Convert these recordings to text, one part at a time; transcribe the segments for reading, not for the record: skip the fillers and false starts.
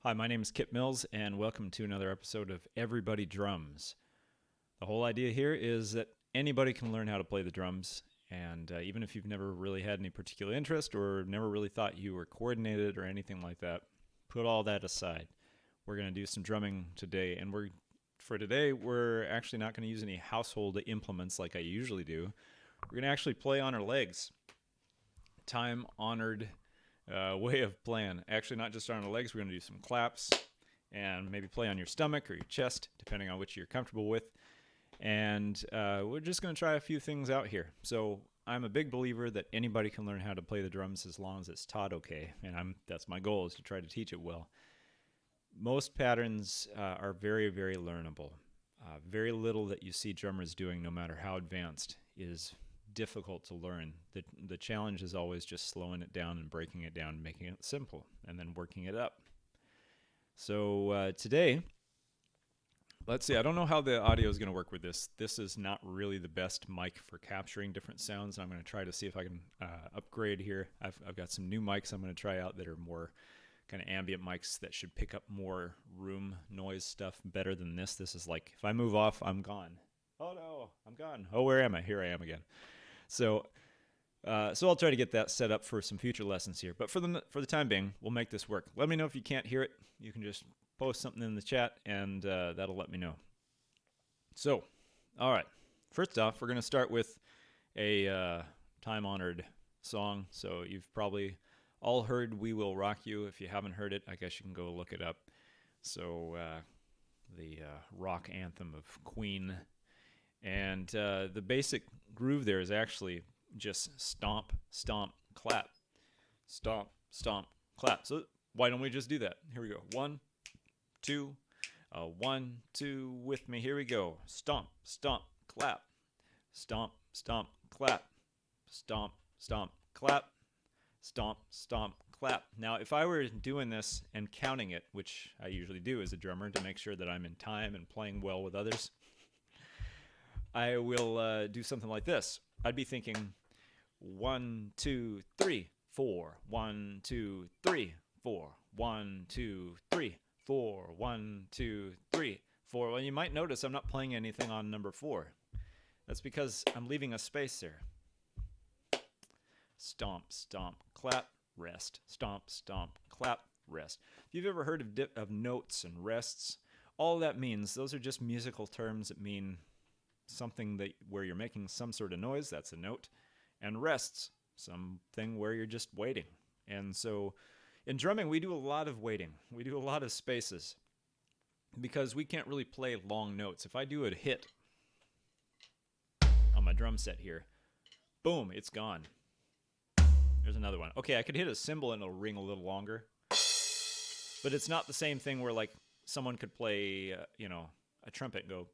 Hi, my name is Kip Mills, and welcome to another episode of Everybody Drums. The whole idea here is that anybody can learn how to play the drums, and even if you've never really had any particular interest or never really thought you were coordinated or anything like that, put all that aside. We're going to do some drumming today, and for today, we're actually not going to use any household implements like I usually do. We're going to actually play on our legs. Time-honored way of playing. Actually, not just on our legs. We're going to do some claps and maybe play on your stomach or your chest, depending on which you're comfortable with. And we're just going to try a few things out here. So I'm a big believer that anybody can learn how to play the drums as long as it's taught okay. And that's my goal, is to try to teach it well. Most patterns are very, very learnable. Very little that you see drummers doing, no matter how advanced, is difficult to learn. The challenge is always just slowing it down and breaking it down and making it simple and then working it up. So today, let's see, I don't know how the audio is going to work with this. This is not really the best mic for capturing different sounds. I'm going to try to see if I can upgrade here. I've got some new mics I'm going to try out that are more kind of ambient mics that should pick up more room noise stuff better than this. This is like, if I move off, I'm gone. Oh no, I'm gone. Oh, where am I? Here I am again. So I'll try to get that set up for some future lessons here. But for the time being, we'll make this work. Let me know if you can't hear it. You can just post something in the chat, and that'll let me know. So, all right. First off, we're going to start with a time-honored song. So you've probably all heard "We Will Rock You." If you haven't heard it, I guess you can go look it up. So the rock anthem of Queen. And the basic groove there is actually just stomp, stomp, clap. Stomp, stomp, clap. So why don't we just do that? Here we go. 1, 2, 1, 2 with me. Here we go. Stomp, stomp, clap. Stomp, stomp, clap. Stomp, stomp, clap. Stomp, stomp, clap. Now, if I were doing this and counting it, which I usually do as a drummer to make sure that I'm in time and playing well with others, I will do something like this. I'd be thinking 1, 2, 3, 4. 1, 2, 3, 4. 1, 2, 3, 4. 1, 2, 3, 4. Well, you might notice I'm not playing anything on number 4. That's because I'm leaving a space there. Stomp, stomp, clap, rest. Stomp, stomp, clap, rest. If you've ever heard of notes and rests, all that means, those are just musical terms that mean something that where you're making some sort of noise, that's a note, and rests, something where you're just waiting. And so in drumming, we do a lot of waiting. We do a lot of spaces because we can't really play long notes. If I do a hit on my drum set here, boom, it's gone. There's another one. Okay, I could hit a cymbal and it'll ring a little longer, but it's not the same thing where like someone could play, a trumpet and go.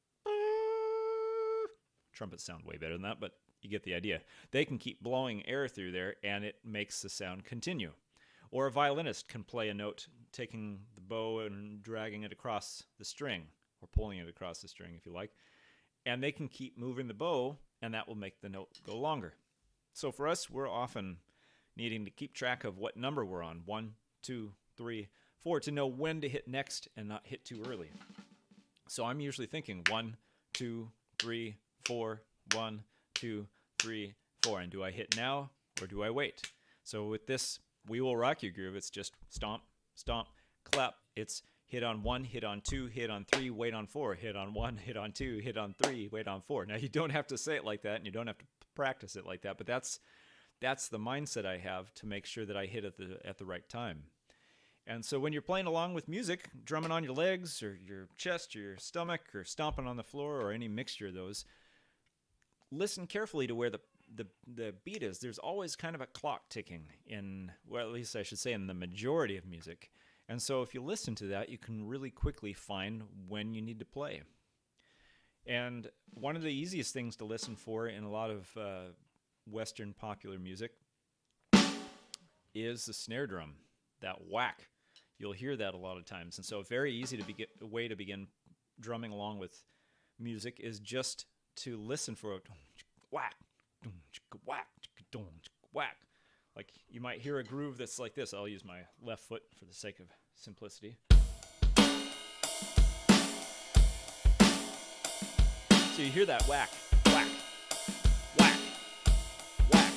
Trumpets sound way better than that, but you get the idea. They can keep blowing air through there, and it makes the sound continue. Or a violinist can play a note, taking the bow and dragging it across the string, or pulling it across the string if you like, and they can keep moving the bow, and that will make the note go longer. So for us, we're often needing to keep track of what number we're on, 1, 2, 3, 4, to know when to hit next and not hit too early. So I'm usually thinking 1, 2, 3, 4, 1, 2, 3, 4. And do I hit now or do I wait? So with this "We Will Rock You" groove, it's just stomp, stomp, clap. It's hit on 1, hit on 2, hit on 3, wait on 4, hit on 1, hit on 2, hit on 3, wait on 4. Now you don't have to say it like that, and you don't have to practice it like that, but that's the mindset I have to make sure that I hit at the right time. And so when you're playing along with music, drumming on your legs or your chest or your stomach or stomping on the floor or any mixture of those, listen carefully to where the beat is. There's always kind of a clock ticking in, well, at least I should say in the majority of music. And so if you listen to that, you can really quickly find when you need to play. And one of the easiest things to listen for in a lot of Western popular music is the snare drum, that whack. You'll hear that a lot of times. And so very easy a way to begin drumming along with music is just to listen for a whack, whack, whack. Like you might hear a groove that's like this. I'll use my left foot for the sake of simplicity. So you hear that whack, whack, whack, whack,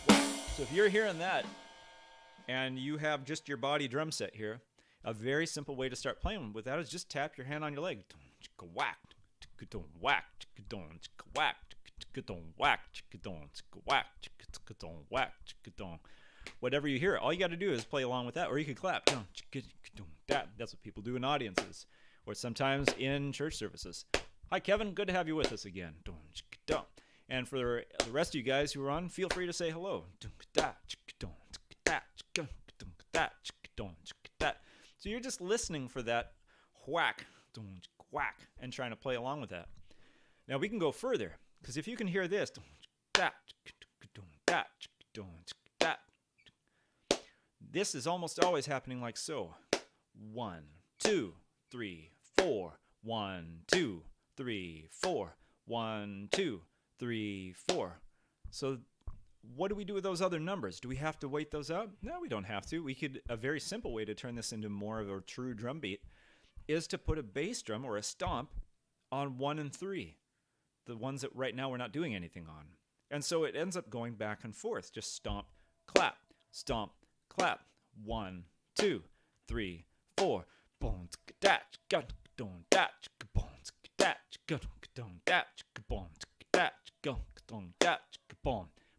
whack. So if you're hearing that and you have just your body drum set here, a very simple way to start playing with that is just tap your hand on your leg. Whack, whack, whack, whack, whack, whack. Whatever you hear, all you got to do is play along with that, or you could clap. That's what people do in audiences, or sometimes in church services. Hi, Kevin. Good to have you with us again. And for the rest of you guys who are on, feel free to say hello. So you're just listening for that whack, whack, and trying to play along with that. Now we can go further, because if you can hear this, this is almost always happening like so. 1, 2, 3, 4. 1, 2, 3, 4. 1, 2, 3, 4. So what do we do with those other numbers? Do we have to wait those out? No, we don't have to. A very simple way to turn this into more of a true drum beat is to put a bass drum or a stomp on 1 and 3. The ones that right now we're not doing anything on. And so it ends up going back and forth. Just stomp, clap, stomp, clap. 1, 2, 3, 4.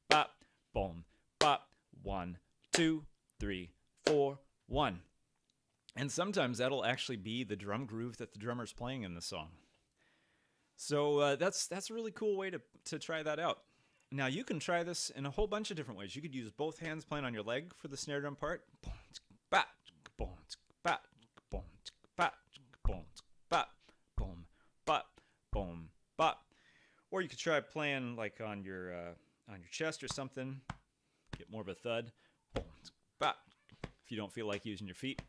Bop, boom, bop. 1, 2, 3, 4, 1. And sometimes that'll actually be the drum groove that the drummer's playing in the song. So that's a really cool way to try that out. Now you can try this in a whole bunch of different ways. You could use both hands playing on your leg for the snare drum part. Or you could try playing like on your chest or something. Get more of a thud. If you don't feel like using your feet.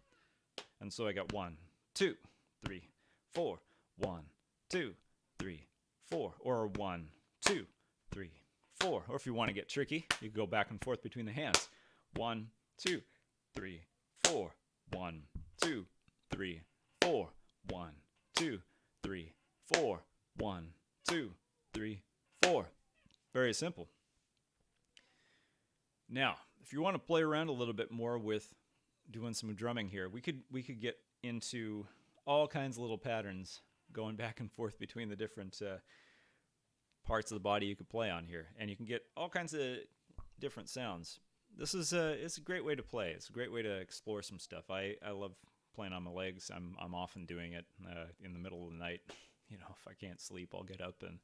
And so I got 1, 2, 3, 4. 1, 2, 3, 4. Or 1, 2, 3, 4. Or if you want to get tricky, you can go back and forth between the hands. 1, 2, 3, 4. 1, 2, 3, 4. 1, 2, 3, 4. 1, 2, 3, 4. Very simple. Now, if you want to play around a little bit more with doing some drumming here, we could get into all kinds of little patterns going back and forth between the different parts of the body you could play on here, and you can get all kinds of different sounds. This is it's a great way to play. It's a great way to explore some stuff. I love playing on my legs. I'm often doing it in the middle of the night. You know, if I can't sleep, I'll get up and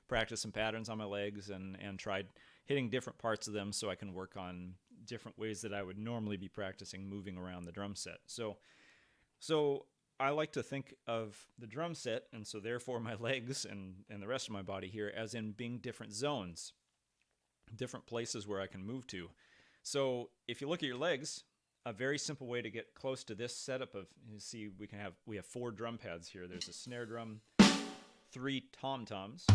practice some patterns on my legs and try hitting different parts of them so I can work on different ways that I would normally be practicing moving around the drum set. So I like to think of the drum set, and so therefore my legs and the rest of my body here, as in being different zones, different places where I can move to. So if you look at your legs, a very simple way to get close to this setup of, you see, we have 4 drum pads here. There's a snare drum, 3 tom-toms,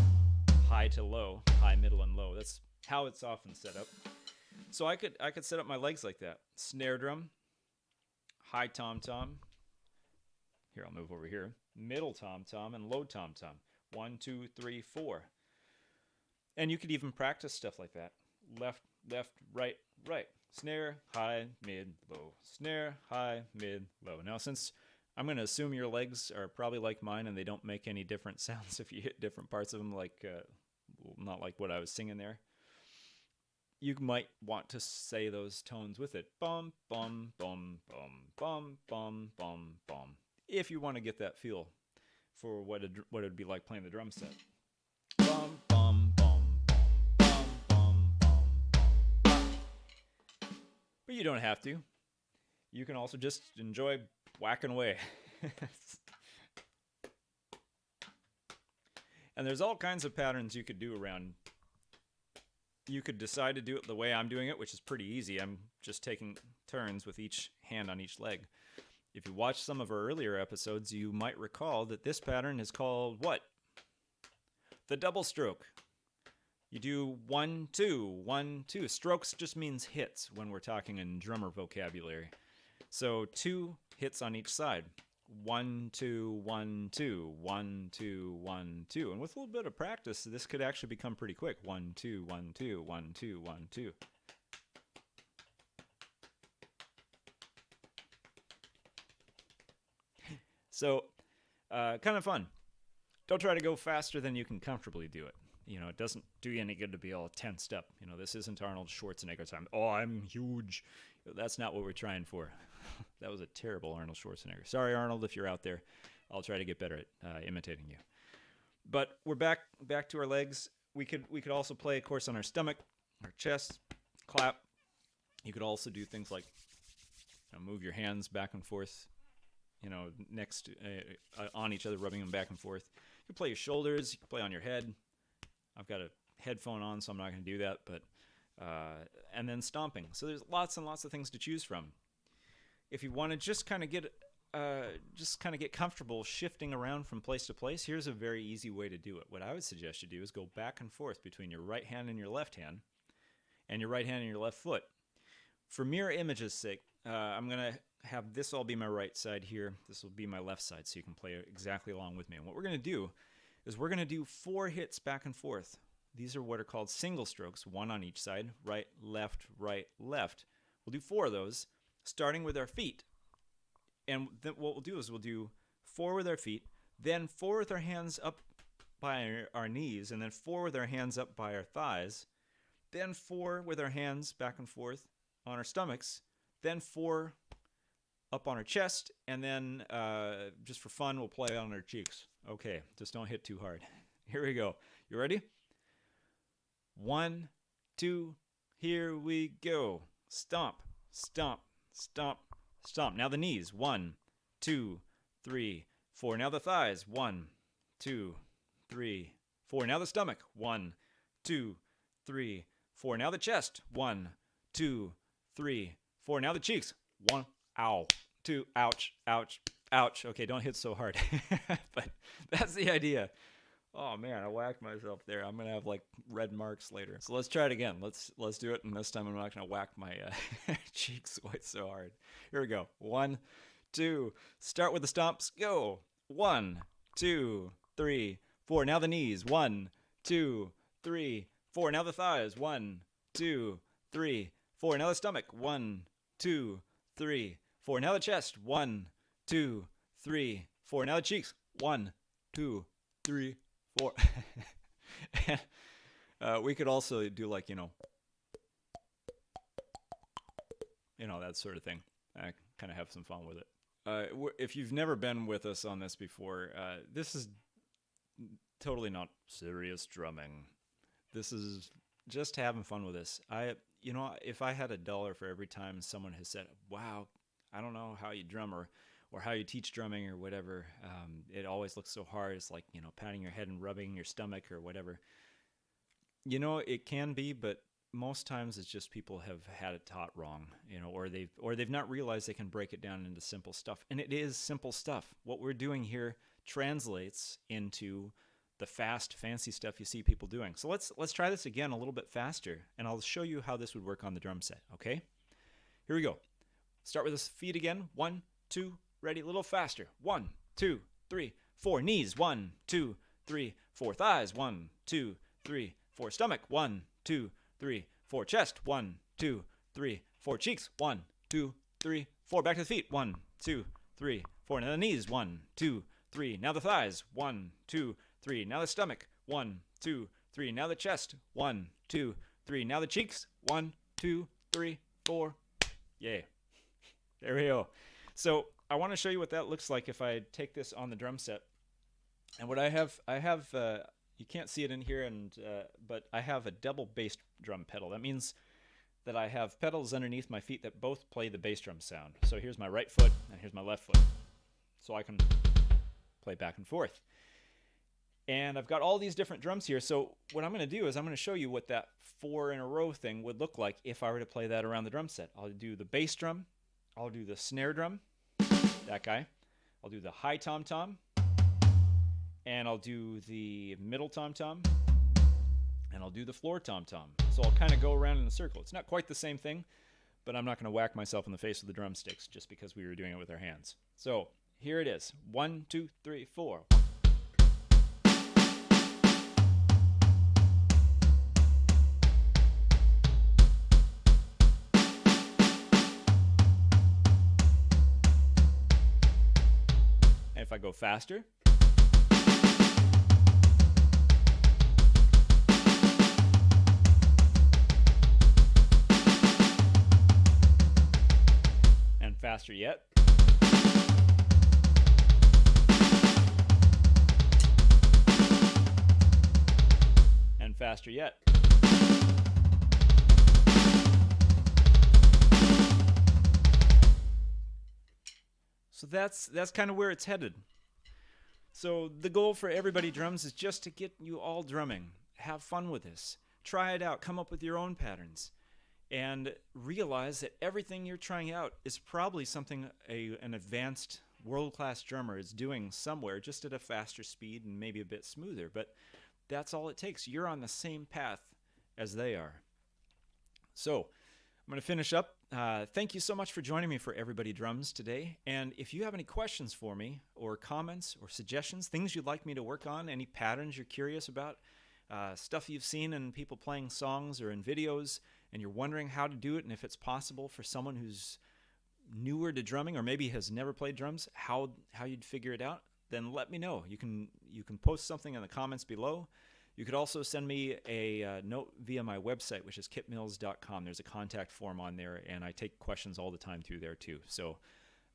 high to low, high, middle, and low. That's how it's often set up. So I could set up my legs like that. Snare drum, high tom-tom. Here, I'll move over here. Middle tom-tom and low tom-tom. 1, 2, 3, 4. And you could even practice stuff like that. Left, left, right, right. Snare, high, mid, low. Snare, high, mid, low. Now, since I'm going to assume your legs are probably like mine and they don't make any different sounds if you hit different parts of them, like not like what I was singing there, you might want to say those tones with it. Bum, bum, bum, bum, bum, bum, bum, bum. If you want to get that feel for what it would be like playing the drum set. Bum, bum, bum, bum, bum, bum, bum. But you don't have to. You can also just enjoy whacking away. And there's all kinds of patterns you could do around. You could decide to do it the way I'm doing it, which is pretty easy. I'm just taking turns with each hand on each leg. If you watch some of our earlier episodes, you might recall that this pattern is called what? The double stroke. You do 1, 2, 1, 2. Strokes just means hits when we're talking in drummer vocabulary. So 2 hits on each side. 1, 2, 1, 2, 1, 2, 1, 2. And with a little bit of practice, this could actually become pretty quick. 1, 2, 1, 2, 1, 2, 1, 2. So, kind of fun. Don't try to go faster than you can comfortably do it. You know, it doesn't do you any good to be all tensed up. You know, this isn't Arnold Schwarzenegger time. Oh, I'm huge. That's not what we're trying for. That was a terrible Arnold Schwarzenegger. Sorry, Arnold, if you're out there. I'll try to get better at imitating you. But we're back to our legs. We could also play, of course, on our stomach, our chest, clap. You could also do things like move your hands back and forth, next on each other, rubbing them back and forth. You can play your shoulders. You can play on your head. I've got a headphone on, so I'm not going to do that. But and then stomping. So there's lots and lots of things to choose from. If you want to just kind of get comfortable shifting around from place to place, here's a very easy way to do it. What I would suggest you do is go back and forth between your right hand and your left hand, and your right hand and your left foot. For mirror image's sake, I'm going to have this all be my right side here. This will be my left side, so you can play exactly along with me. And what we're going to do is we're going to do 4 hits back and forth. These are what are called single strokes, 1 on each side, right, left, right, left. We'll do 4 of those, starting with our feet. And then what we'll do is we'll do 4 with our feet, then 4 with our hands up by our knees, and then 4 with our hands up by our thighs, then 4 with our hands back and forth on our stomachs, then 4 up on our chest, and then just for fun, we'll play on our cheeks. Okay, just don't hit too hard. Here we go. You ready? 1, 2, here we go. Stomp, stomp, stomp, stomp. Now the knees. 1, 2, 3, 4. Now the thighs. 1, 2, 3, 4. Now the stomach. 1, 2, 3, 4. Now the chest. 1, 2, 3, 4. Now the cheeks. 1, ow, 2, ouch, ouch, ouch. Okay, don't hit so hard. But that's the idea. Oh man, I whacked myself there. I'm gonna have like red marks later. So let's try it again. Let's do it, and this time I'm not gonna whack my cheeks quite so hard. Here we go. 1, 2. Start with the stomps. Go. 1, 2, 3, 4. Now the knees. 1, 2, 3, 4. Now the thighs. 1, 2, 3, 4. Now the stomach. 1, 2, 3, 4. Now the chest. 1, 2, 3, 4. Now the cheeks. 1, 2, 3, 4. We could also do like, that sort of thing. I kind of have some fun with it. If you've never been with us on this before, this is totally not serious drumming. This is just having fun with this. If I had $1 for every time someone has said, wow, I don't know how you drum or how you teach drumming or whatever, it always looks so hard. It's like, patting your head and rubbing your stomach or whatever. It can be, but most times it's just people have had it taught wrong, or they've not realized they can break it down into simple stuff. And it is simple stuff. What we're doing here translates into the fast, fancy stuff you see people doing. So let's try this again a little bit faster, and I'll show you how this would work on the drum set, okay? Here we go. Start with the feet again. 1, 2, ready, a little faster. 1, 2, 3, 4. Knees. 1, 2, 3, 4. Thighs. 1, 2, 3, 4. Stomach. 1, 2, 3, 4. Chest. 1, 2, 3, 4. Cheeks. 1, 2, 3, 4. Back to the feet. 1, 2, 3, 4. Now the knees. 1, 2, 3. Now the thighs. 1, 2, 3. Now the stomach. 1, 2, 3. Now the chest. 1, 2, 3. Now the cheeks. 1, 2, 3, 4. Yay. There we go. So I want to show you what that looks like if I take this on the drum set. And what I have, you can't see it in here, but I have a double bass drum pedal. That means that I have pedals underneath my feet that both play the bass drum sound. So here's my right foot, and here's my left foot. So I can play back and forth. And I've got all these different drums here. So what I'm going to do is I'm going to show you what that 4 in a row thing would look like if I were to play that around the drum set. I'll do the bass drum. I'll do the snare drum, that guy. I'll do the high tom-tom, and I'll do the middle tom-tom, and I'll do the floor tom-tom. So I'll kind of go around in a circle. It's not quite the same thing, but I'm not going to whack myself in the face with the drumsticks just because we were doing it with our hands. So Here it is. 1, 2, 3, 4. And if I go faster, and faster yet, and faster yet. So that's kind of where it's headed. So the goal for Everybody Drums is just to get you all drumming. Have fun with this. Try it out. Come up with your own patterns. And realize that everything you're trying out is probably something an advanced world-class drummer is doing somewhere, just at a faster speed and maybe a bit smoother. But that's all it takes. You're on the same path as they are. So I'm going to finish up. Thank you so much for joining me for Everybody Drums today. And if you have any questions for me, or comments, or suggestions, things you'd like me to work on, any patterns you're curious about, stuff you've seen in people playing songs or in videos, and you're wondering how to do it and if it's possible for someone who's newer to drumming or maybe has never played drums, how you'd figure it out, then let me know. You can post something in the comments below. You could also send me a note via my website, which is kitmills.com. There's a contact form on there, and I take questions all the time through there too. So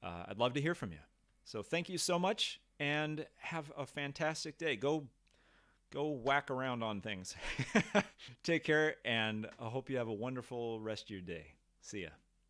I'd love to hear from you. So thank you so much, and have a fantastic day. Go whack around on things. Take care, and I hope you have a wonderful rest of your day. See ya.